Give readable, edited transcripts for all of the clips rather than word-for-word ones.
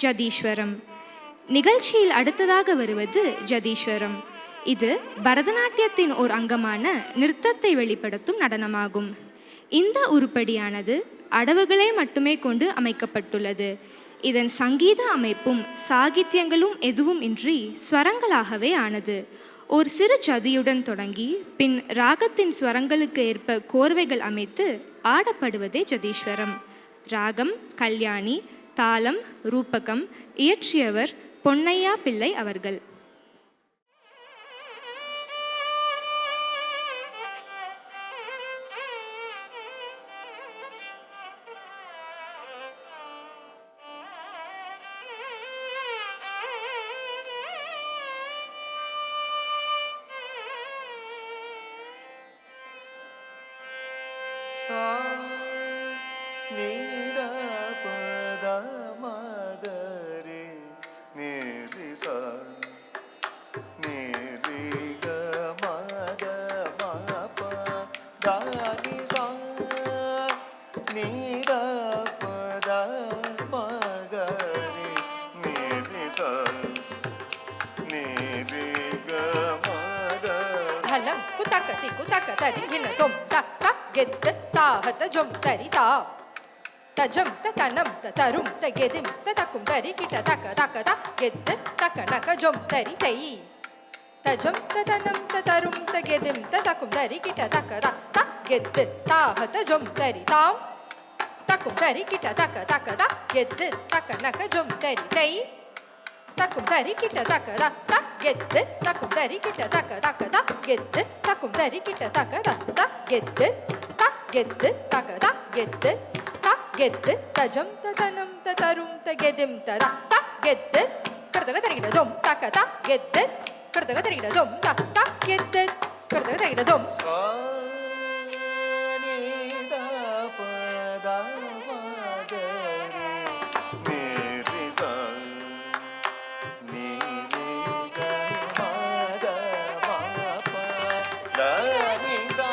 ஜதீஸ்வரம். நிகழ்ச்சியில் அடுத்ததாக வருவது ஜதீஸ்வரம். இது பரதநாட்டியத்தின் ஓர் அங்கமான நிறுத்தத்தை வெளிப்படுத்தும் நடனமாகும். இந்த உருப்படியானது அடவுகளை மட்டுமே கொண்டு அமைக்கப்பட்டுள்ளது. இதன் சங்கீத அமைப்பும் சாகித்யங்களும் எதுவும் இன்றி ஸ்வரங்களாகவே ஆனது. ஒரு சிறு ஜதியுடன் தொடங்கி பின் ராகத்தின் ஸ்வரங்களுக்கு ஏற்ப கோர்வைகள் அமைத்து ஆடப்படுவதே ஜதீஸ்வரம். ராகம் கல்யாணி, தாளம் ரூபகம். இயற்றியவர் பொன்னையா பிள்ளை அவர்கள். Jum tari ta ta jum ta tanam ta tarum ta gedim ta takum tari kita taka taka ta ged taka naka jum tari tai ta jum ta tanam ta tarum ta gedim ta takum tari kita taka ta ged ta ta jum tari ta takum tari kita taka taka ta ged taka naka jum tari tai takum tari kita taka ta ged takum tari kita taka taka ta ged takum tari kita taka ta ged get taka ta get ta jum ta tanam ta tarum ta gedim ta get kardaga tarigida dum taka ta get kardaga tarigida dum ta get kardaga tarigida dum sa ni da pa da ma ga re ni ri sa ni ri ga ma ga ma pa da ni sa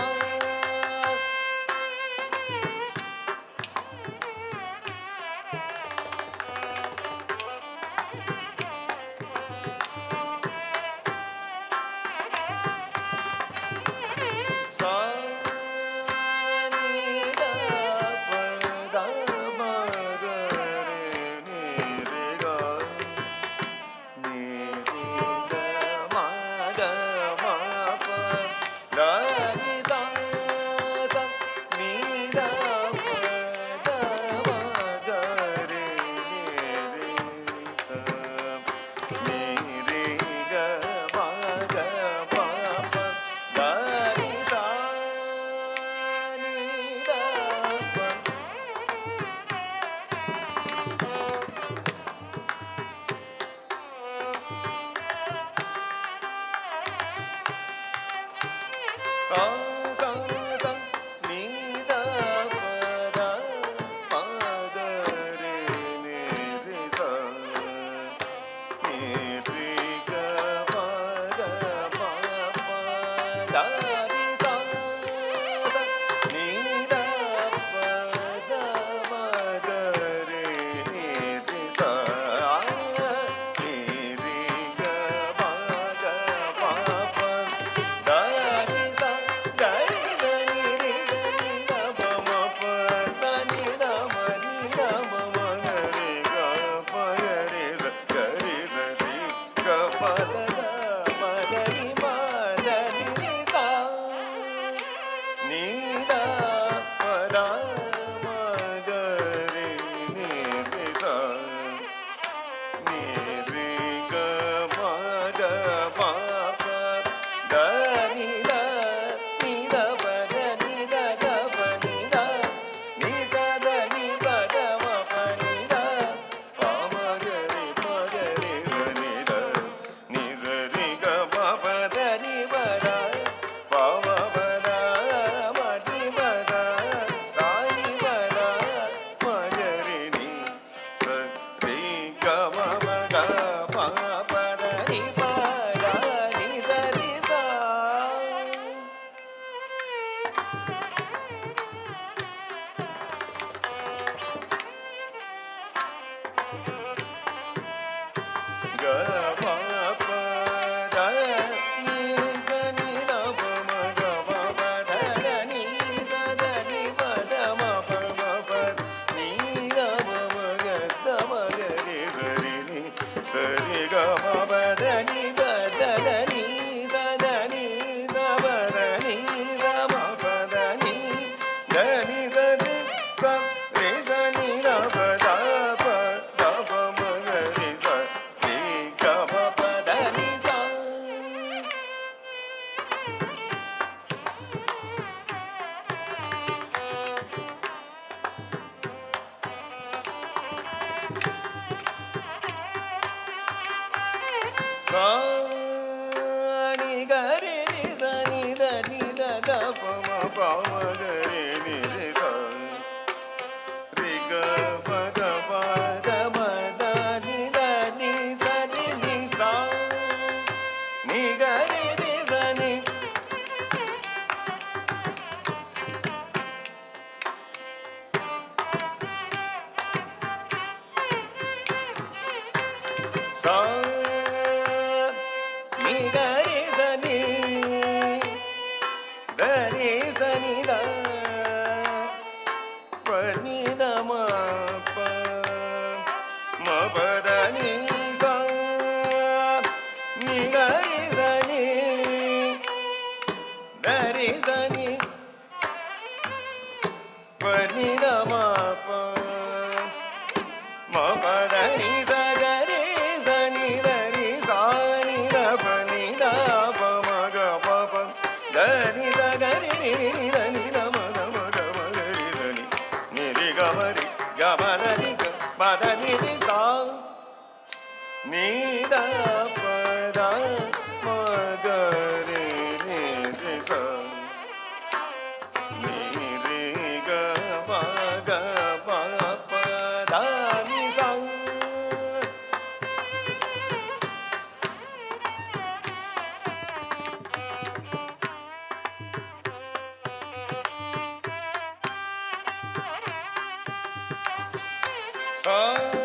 sa